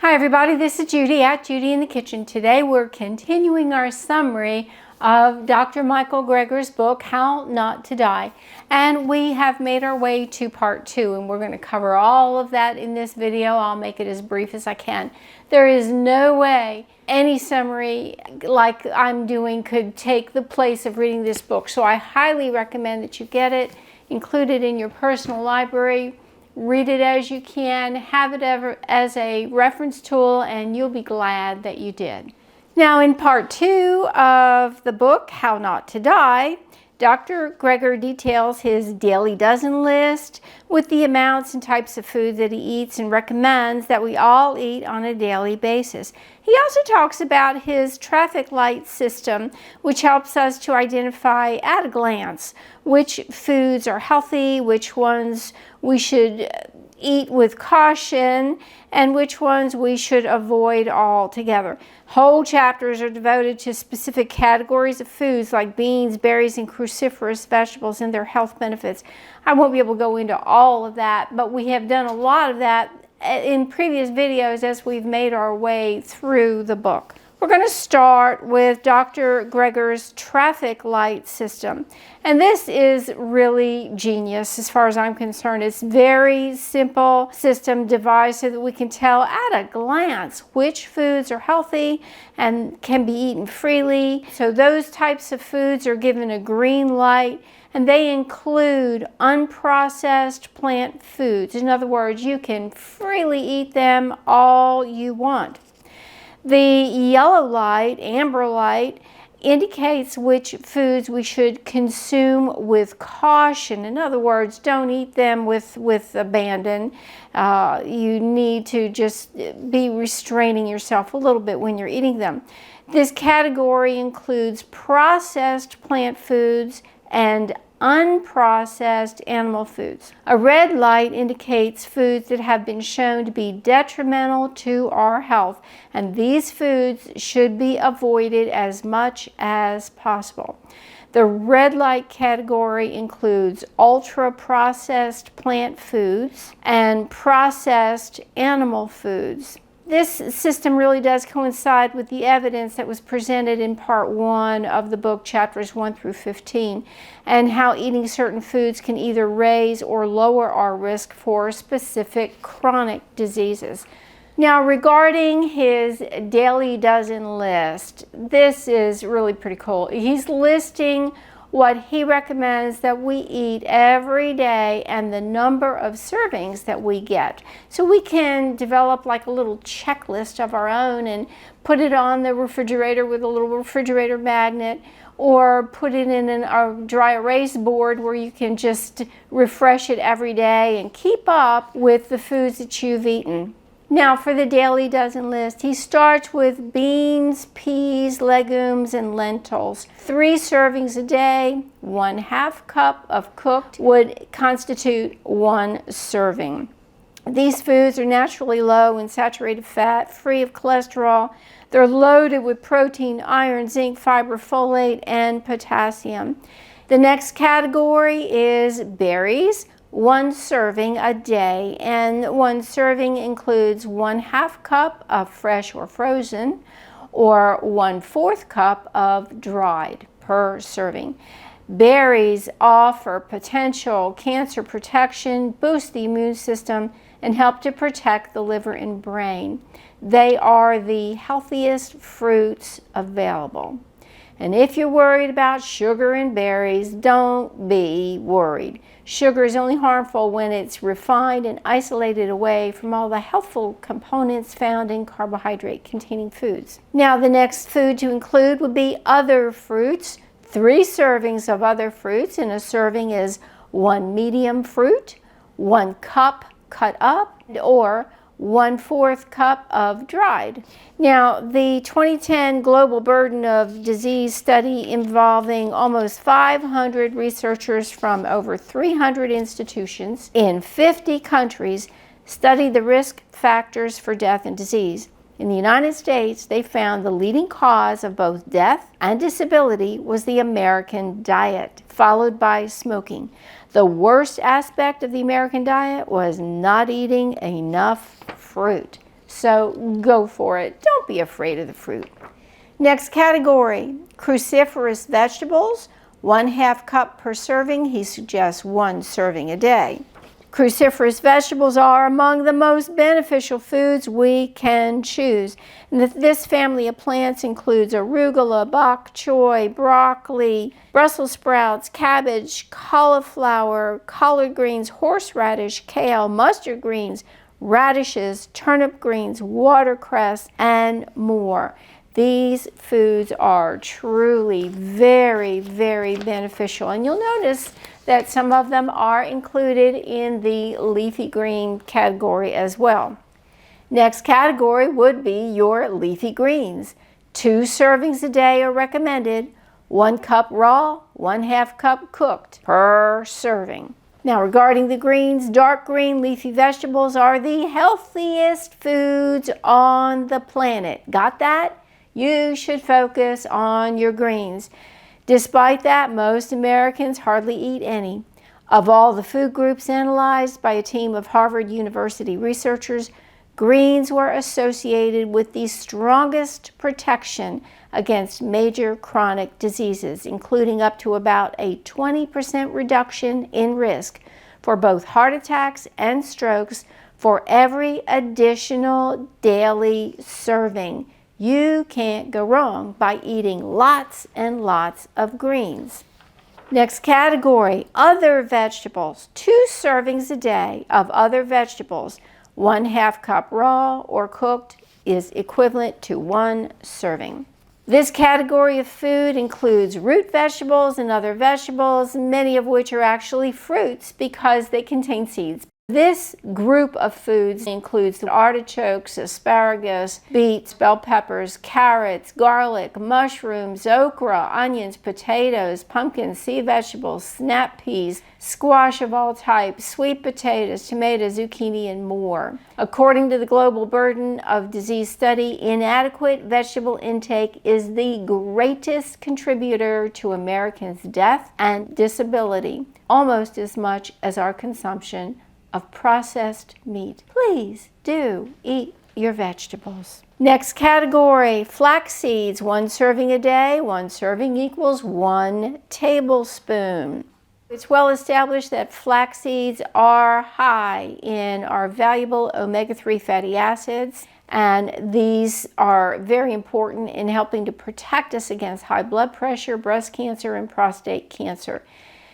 Hi everybody, this is Judy at Judy in the Kitchen. Today we're continuing our summary of Dr. Michael Greger's book, How Not to Die. And we have made our way to part 2, and we're going to cover all of that in this video. I'll make it as brief as I can. There is no way any summary like I'm doing could take the place of reading this book. So I highly recommend that you get it, include it in your personal library. Read it as you can, have it ever as a reference tool, and you'll be glad that you did. Now in part 2 of the book, How Not to Die, Dr. Greger details his daily dozen list with the amounts and types of food that he eats and recommends that we all eat on a daily basis. He also talks about his traffic light system, which helps us to identify at a glance which foods are healthy, which ones we should eat with caution, and which ones we should avoid altogether. Whole chapters are devoted to specific categories of foods like beans, berries, and cruciferous vegetables and their health benefits. I won't be able to go into all of that, but we have done a lot of that in previous videos as we've made our way through the book. We're going to start with Dr. Greger's traffic light system. And this is really genius as far as I'm concerned. It's a very simple system devised so that we can tell at a glance which foods are healthy and can be eaten freely. So those types of foods are given a green light, and they include unprocessed plant foods. In other words, you can freely eat them all you want. The yellow light, amber light, indicates which foods we should consume with caution. In other words, don't eat them with abandon. You need to just be restraining yourself a little bit when you're eating them. This category includes processed plant foods and unprocessed animal foods. A red light indicates foods that have been shown to be detrimental to our health, and these foods should be avoided as much as possible. The red light category includes ultra-processed plant foods and processed animal foods. This system really does coincide with the evidence that was presented in part 1 of the book, chapters 1 through 15, and how eating certain foods can either raise or lower our risk for specific chronic diseases. Now, regarding his daily dozen list, this is really pretty cool. He's listing what he recommends that we eat every day and the number of servings that we get. So we can develop like a little checklist of our own and put it on the refrigerator with a little refrigerator magnet, or put it in a dry erase board where you can just refresh it every day and keep up with the foods that you've eaten. Now for the daily dozen list, he starts with beans, peas, legumes, and lentils. 3 servings a day, 1/2 cup of cooked would constitute 1 serving. These foods are naturally low in saturated fat, free of cholesterol. They're loaded with protein, iron, zinc, fiber, folate, and potassium. The next category is berries. 1 serving a day, and 1 serving includes 1/2 cup of fresh or frozen, or 1/4 cup of dried per serving. Berries offer potential cancer protection, boost the immune system, and help to protect the liver and brain. They are the healthiest fruits available. And if you're worried about sugar in berries, don't be worried. Sugar is only harmful when it's refined and isolated away from all the healthful components found in carbohydrate-containing foods. Now, the next food to include would be other fruits. 3 servings of other fruits, and a serving is 1 medium fruit, 1 cup cut up, or 1/4 cup of dried. Now, the 2010 Global Burden of Disease study involving almost 500 researchers from over 300 institutions in 50 countries studied the risk factors for death and disease. In the United States, they found the leading cause of both death and disability was the American diet, followed by smoking. The worst aspect of the American diet was not eating enough fruit. So go for it. Don't be afraid of the fruit. Next category, cruciferous vegetables, 1/2 cup per serving. He suggests 1 serving a day. Cruciferous vegetables are among the most beneficial foods we can choose. And this family of plants includes arugula, bok choy, broccoli, Brussels sprouts, cabbage, cauliflower, collard greens, horseradish, kale, mustard greens, radishes, turnip greens, watercress, and more. These foods are truly very, very beneficial. And you'll notice that some of them are included in the leafy green category as well. Next category would be your leafy greens. 2 servings a day are recommended. 1 cup raw, 1/2 cup cooked per serving. Now, regarding the greens, dark green leafy vegetables are the healthiest foods on the planet. Got that? You should focus on your greens. Despite that, most Americans hardly eat any. Of all the food groups analyzed by a team of Harvard University researchers, greens were associated with the strongest protection against major chronic diseases, including up to about a 20% reduction in risk for both heart attacks and strokes for every additional daily serving. You can't go wrong by eating lots and lots of greens. Next category, other vegetables. 2 servings a day of other vegetables, 1/2 cup raw or cooked, is equivalent to 1 serving. This category of food includes root vegetables and other vegetables, many of which are actually fruits because they contain seeds. This group of foods includes artichokes, asparagus, beets, bell peppers, carrots, garlic, mushrooms, okra, onions, potatoes, pumpkins, sea vegetables, snap peas, squash of all types, sweet potatoes, tomatoes, zucchini, and more. According to the Global Burden of Disease Study, inadequate vegetable intake is the greatest contributor to Americans' death and disability, almost as much as our consumption of processed meat. Please do eat your vegetables. Next category, flax seeds, 1 serving a day. 1 serving equals 1 tablespoon. It's well established that flax seeds are high in our valuable omega-3 fatty acids, and these are very important in helping to protect us against high blood pressure, breast cancer, and prostate cancer.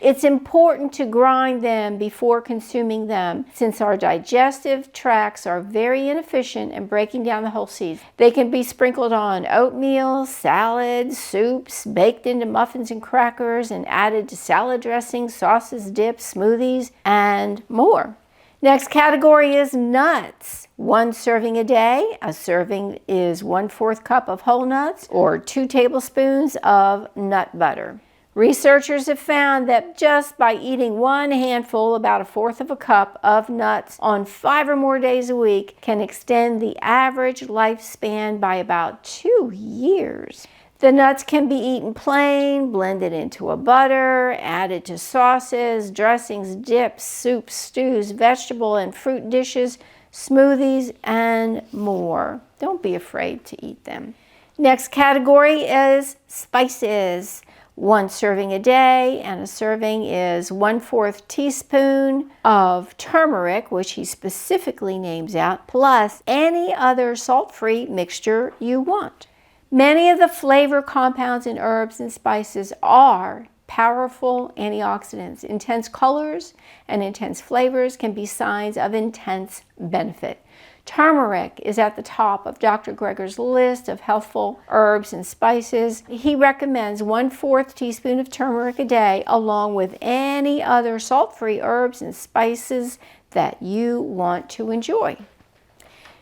It's important to grind them before consuming them, since our digestive tracts are very inefficient in breaking down the whole seeds. They can be sprinkled on oatmeal, salads, soups, baked into muffins and crackers, and added to salad dressings, sauces, dips, smoothies, and more. Next category is nuts. 1 serving a day. A serving is 1/4 cup of whole nuts or 2 tablespoons of nut butter. Researchers have found that just by eating 1 handful, about 1/4 of a cup of nuts on 5 or more days a week can extend the average lifespan by about 2 years. The nuts can be eaten plain, blended into a butter, added to sauces, dressings, dips, soups, stews, vegetable and fruit dishes, smoothies, and more. Don't be afraid to eat them. Next category is spices. 1 serving a day, and a serving is 1/4 teaspoon of turmeric, which he specifically names out, plus any other salt-free mixture you want. Many of the flavor compounds in herbs and spices are powerful antioxidants. Intense colors and intense flavors can be signs of intense benefit. Turmeric is at the top of Dr. Greger's list of healthful herbs and spices. He recommends 1/4 teaspoon of turmeric a day, along with any other salt-free herbs and spices that you want to enjoy.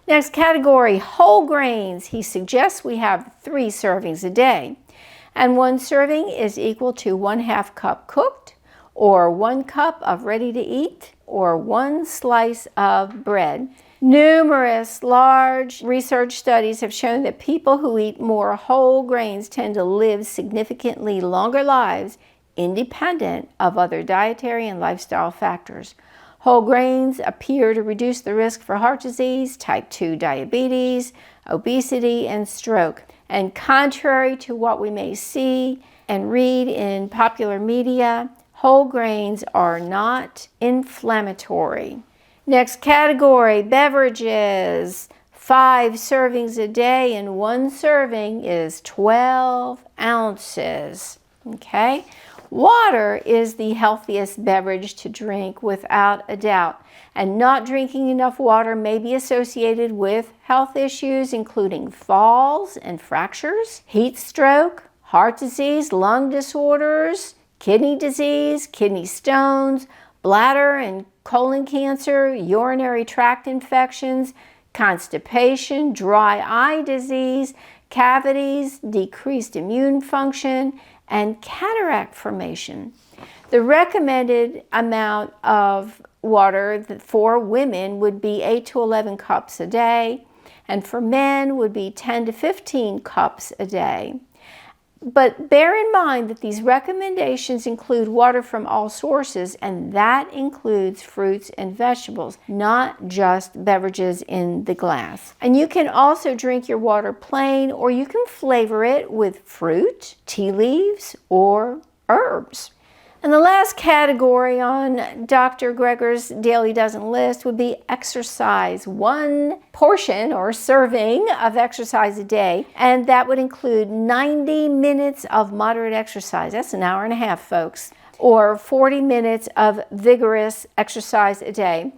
Next category, whole grains. He suggests we have 3 servings a day, and 1 serving is equal to 1/2 cup cooked, or 1 cup of ready to eat, or 1 slice of bread. Numerous large research studies have shown that people who eat more whole grains tend to live significantly longer lives, independent of other dietary and lifestyle factors. Whole grains appear to reduce the risk for heart disease, type 2 diabetes, obesity, and stroke. And contrary to what we may see and read in popular media, whole grains are not inflammatory. Next category, beverages. 5 servings a day, and 1 serving is 12 ounces. Okay? Water is the healthiest beverage to drink without a doubt. And not drinking enough water may be associated with health issues, including falls and fractures, heat stroke, heart disease, lung disorders, kidney disease, kidney stones, bladder and colon cancer, urinary tract infections, constipation, dry eye disease, cavities, decreased immune function, and cataract formation. The recommended amount of water for women would be 8 to 11 cups a day, and for men would be 10 to 15 cups a day. But bear in mind that these recommendations include water from all sources, and that includes fruits and vegetables, not just beverages in the glass. And you can also drink your water plain, or you can flavor it with fruit, tea leaves, or herbs. And the last category on Dr. Greger's Daily Dozen list would be exercise. 1 portion or serving of exercise a day, and that would include 90 minutes of moderate exercise. That's an hour and a half, folks. Or 40 minutes of vigorous exercise a day.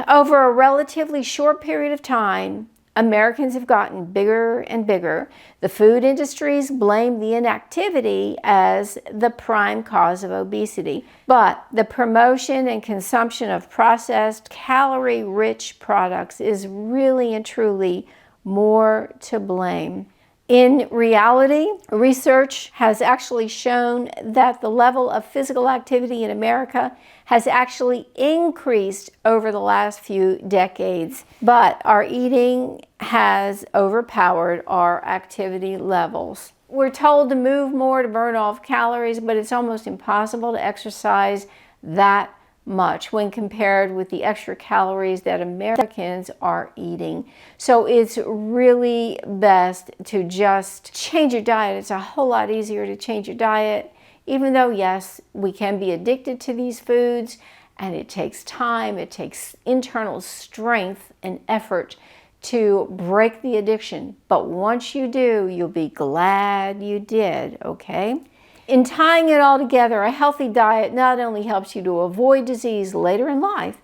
Over a relatively short period of time, Americans have gotten bigger and bigger. The food industries blame the inactivity as the prime cause of obesity. But the promotion and consumption of processed, calorie-rich products is really and truly more to blame. In reality, research has actually shown that the level of physical activity in America has actually increased over the last few decades, but our eating has overpowered our activity levels. We're told to move more to burn off calories, but it's almost impossible to exercise that much when compared with the extra calories that Americans are eating. So it's really best to just change your diet. It's a whole lot easier to change your diet, even though, yes, we can be addicted to these foods, and it takes time, it takes internal strength and effort to break the addiction. But once you do, you'll be glad you did, okay? In tying it all together, a healthy diet not only helps you to avoid disease later in life,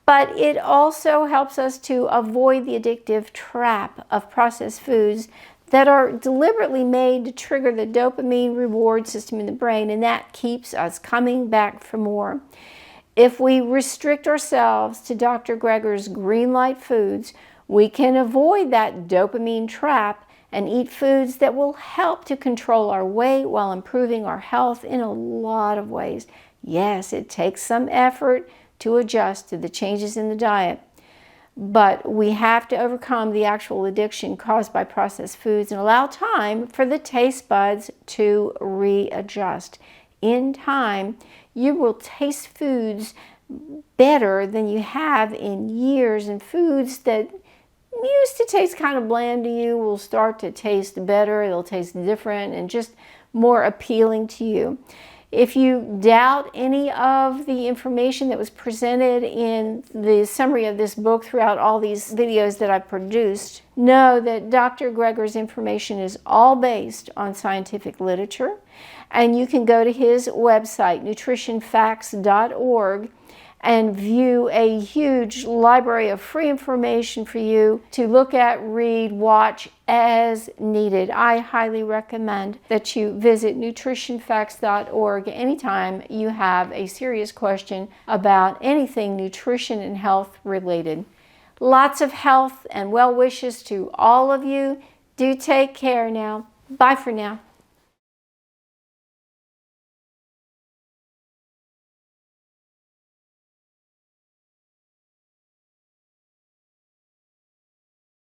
but it also helps us to avoid the addictive trap of processed foods that are deliberately made to trigger the dopamine reward system in the brain, and that keeps us coming back for more. If we restrict ourselves to Dr. Greger's green light foods, we can avoid that dopamine trap and eat foods that will help to control our weight while improving our health in a lot of ways. Yes, it takes some effort to adjust to the changes in the diet, but we have to overcome the actual addiction caused by processed foods and allow time for the taste buds to readjust. In time, you will taste foods better than you have in years, and foods that used to taste kind of bland to you will start to taste better. They'll taste different and just more appealing to you. If you doubt any of the information that was presented in the summary of this book throughout all these videos that I've produced, know that Dr. Greger's information is all based on scientific literature, and you can go to his website, nutritionfacts.org, and view a huge library of free information for you to look at, read, watch as needed. I highly recommend that you visit nutritionfacts.org anytime you have a serious question about anything nutrition and health related. Lots of health and well wishes to all of you. Do take care now. Bye for now.